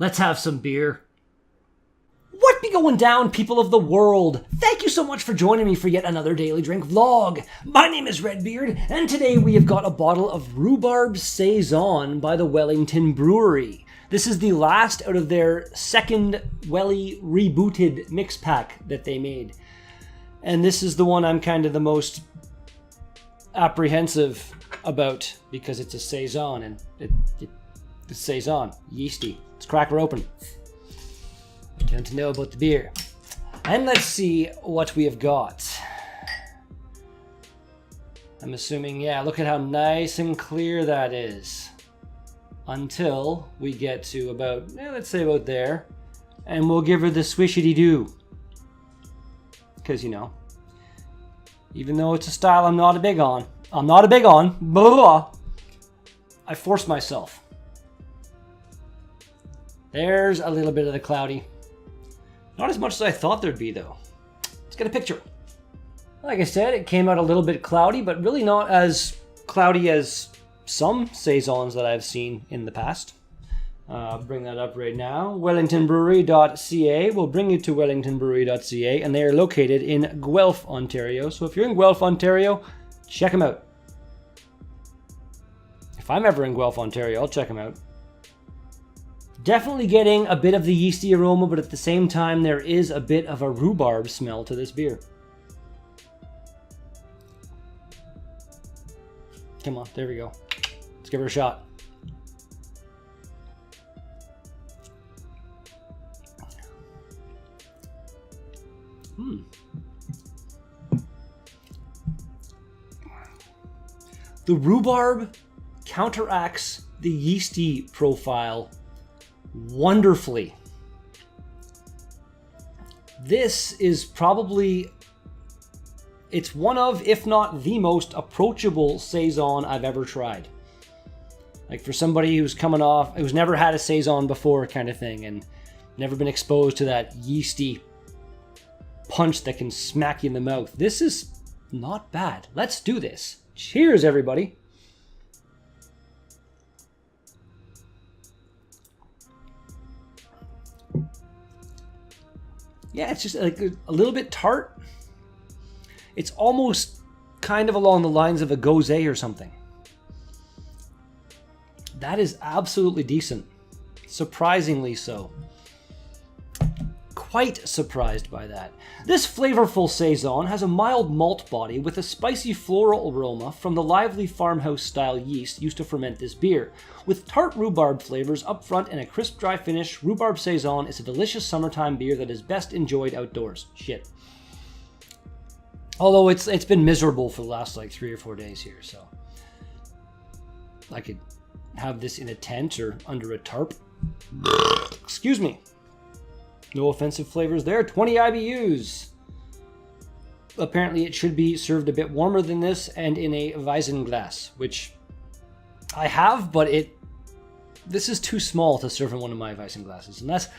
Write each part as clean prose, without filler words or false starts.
Let's have some beer. What be going down, people of the world? Thank you so much for joining me for yet another Daily Drink vlog. My name is Redbeard, and today we have got a bottle of Rhubarb Saison by the Wellington Brewery. This is the last out of their second Welly rebooted mix pack that they made. And this is the one I'm kind of the most apprehensive about because it's a Saison, and it's Saison, yeasty. Let's crack her open. I want to know about the beer. And let's see what we have got. I'm assuming, yeah, look at how nice and clear that is. Until we get to about, let's say about there. And we'll give her the swishity-doo. Because, you know, even though it's a style I'm not a big on, blah, blah, blah, I force myself. There's a little bit of the cloudy. Not as much as I thought there'd be, though. Let's get a picture. Like I said, it came out a little bit cloudy, but really not as cloudy as some Saisons that I've seen in the past. I'll bring that up right now. WellingtonBrewery.ca will bring you to WellingtonBrewery.ca, and they are located in Guelph, Ontario. So if you're in Guelph, Ontario, check them out. If I'm ever in Guelph, Ontario, I'll check them out. Definitely getting a bit of the yeasty aroma, but at the same time, there is a bit of a rhubarb smell to this beer. Come on, there we go. Let's give her a shot. The rhubarb counteracts the yeasty profile wonderfully. This is probably, it's one of, if not the most approachable Saison I've ever tried. Like for somebody who's coming off, who's never had a Saison before kind of thing, and never been exposed to that yeasty punch that can smack you in the mouth. This is not bad. Let's do this. Cheers, everybody. Yeah, it's just like a little bit tart. It's almost kind of along the lines of a gose or something. That is absolutely decent. Surprisingly so. Quite surprised by that. This flavorful Saison has a mild malt body with a spicy floral aroma from the lively farmhouse-style yeast used to ferment this beer. With tart rhubarb flavors up front and a crisp, dry finish, Rhubarb Saison is a delicious summertime beer that is best enjoyed outdoors. Shit. Although it's been miserable for the last like 3 or 4 days here, so I could have this in a tent or under a tarp. Excuse me. No offensive flavors there. 20 IBUs. Apparently it should be served a bit warmer than this and in a Weizen glass, which I have, but this is too small to serve in one of my Weizen glasses, unless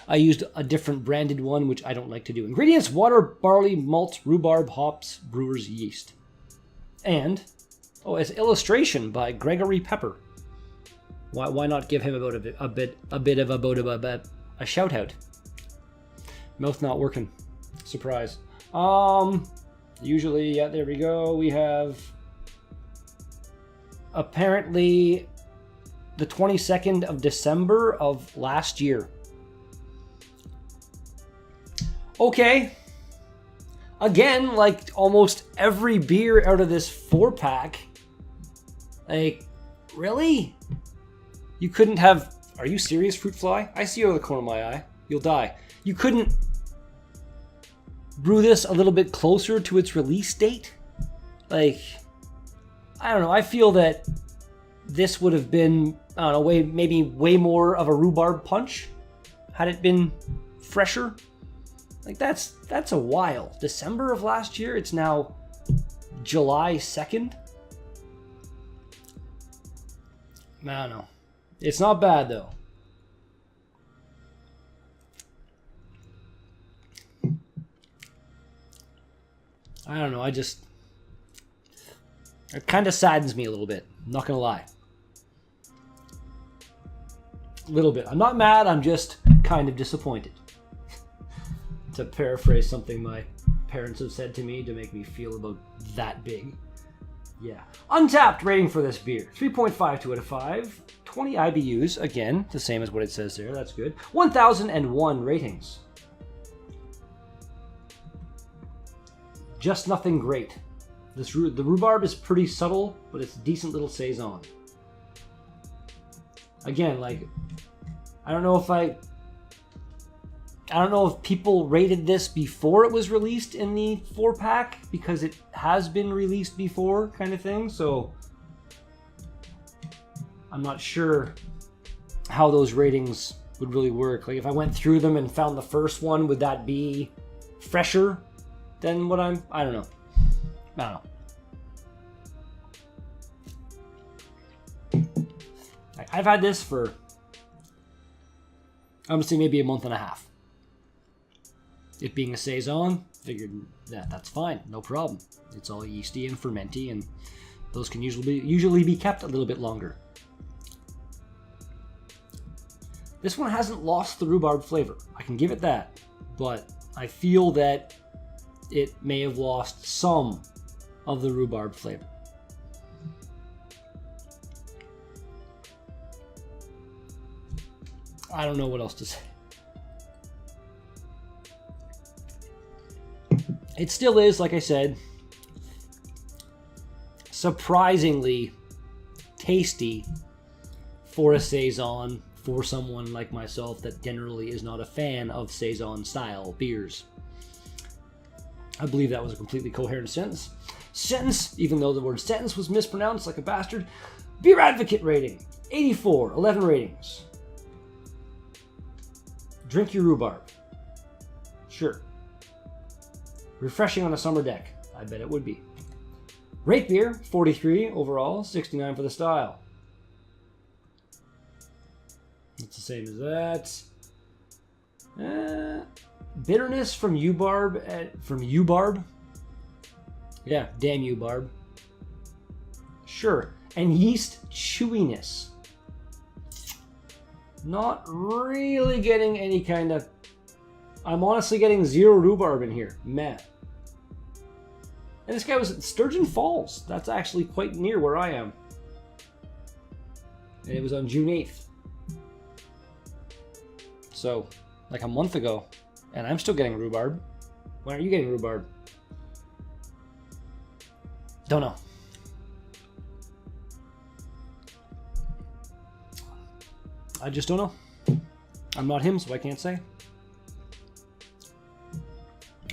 I used a different branded one, which I don't like to do. Ingredients: water, barley, malt, rhubarb, hops, brewer's yeast. And, as illustration by Gregory Pepper. Why not give him a bit of a shout out? Mouth not working. Surprise. Usually, yeah, there we go. We have apparently the 22nd of December of last year. Okay. Again, like almost every beer out of this 4-pack. Like, really? You couldn't have... Are you serious, Fruit Fly? I see you out of the corner of my eye. You'll die. You couldn't brew this a little bit closer to its release date? Like, I don't know. I feel that this would have been, I don't know, maybe way more of a rhubarb punch had it been fresher. Like, that's a while. December of last year, it's now July 2nd. I don't know. It's not bad, though. I don't know, it kind of saddens me a little bit, I'm not gonna lie. A little bit. I'm not mad, I'm just kind of disappointed. To paraphrase something my parents have said to me to make me feel about that big. Yeah. Untapped rating for this beer. 3.52 out of 5. 20 IBUs. Again, the same as what it says there. That's good. 1,001 ratings. Just nothing great. The rhubarb is pretty subtle, but it's a decent little Saison. Again, like, I don't know if people rated this before it was released in the 4-pack, because it has been released before, kind of thing, so I'm not sure how those ratings would really work. Like, if I went through them and found the first one, would that be fresher than what I don't know. I've had this for, I'm gonna say maybe a month and a half. It being a Saison, figured that's fine, no problem. It's all yeasty and fermenty, and those can usually be kept a little bit longer. This one hasn't lost the rhubarb flavor. I can give it that, but I feel that it may have lost some of the rhubarb flavor. I don't know what else to say. It still is, like I said, surprisingly tasty for a Saison, for someone like myself that generally is not a fan of Saison-style beers. I believe that was a completely coherent sentence, even though the word sentence was mispronounced like a bastard. Beer Advocate rating, 84, 11 ratings. Drink your rhubarb. Sure. Refreshing on a summer deck. I bet it would be. Rate beer, 43 overall, 69 for the style. It's the same as that. Bitterness from rhubarb. Yeah, damn rhubarb. Sure. And yeast chewiness. Not really getting any kind of... I'm honestly getting zero rhubarb in here. Meh. And this guy was at Sturgeon Falls. That's actually quite near where I am. And it was on June 8th. So, like a month ago. And I'm still getting rhubarb. When are you getting rhubarb? Don't know. I just don't know. I'm not him, so I can't say.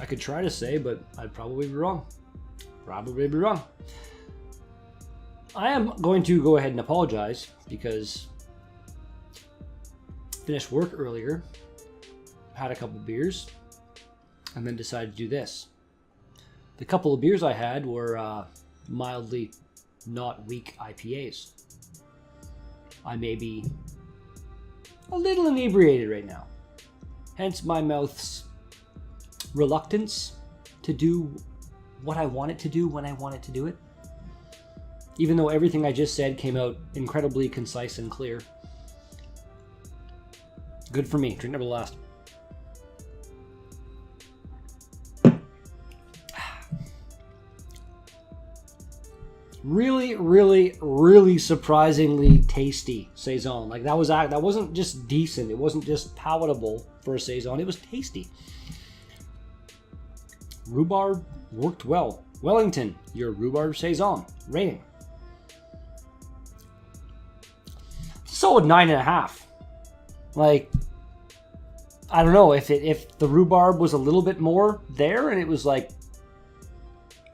I could try to say, but I'd probably be wrong. I am going to go ahead and apologize because I finished work earlier, had a couple beers, and then decided to do this. The couple of beers I had were mildly not weak IPAs. I may be a little inebriated right now. Hence my mouth's reluctance to do what I want it to do when I want it to do it. Even though everything I just said came out incredibly concise and clear. Good for me. Drink never last. Really, really, really surprisingly tasty Saison. Like that wasn't just decent. It wasn't just palatable for a Saison. It was tasty. Rhubarb worked well. Wellington, your rhubarb Saison rating. Solid 9.5. Like, I don't know if the rhubarb was a little bit more there, and it was like,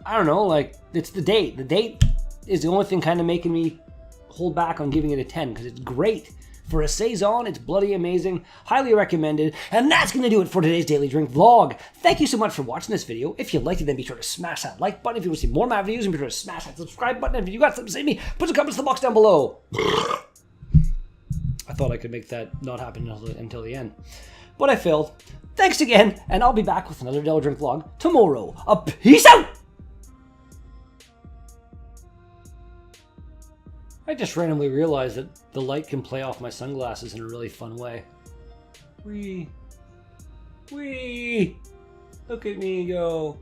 I don't know, like it's the date. The date is the only thing kind of making me hold back on giving it a 10 because it's great. For a Saison, it's bloody amazing, highly recommended, and that's going to do it for today's Daily Drink vlog. Thank you so much for watching this video. If you liked it, then be sure to smash that like button. If you want to see more of my videos, then be sure to smash that subscribe button. And if you got something to say to me, put some comments in the box down below. I thought I could make that not happen until the end, but I failed. Thanks again, and I'll be back with another Daily Drink vlog tomorrow. Peace out! I just randomly realized that the light can play off my sunglasses in a really fun way. Wee! Wee! Look at me go!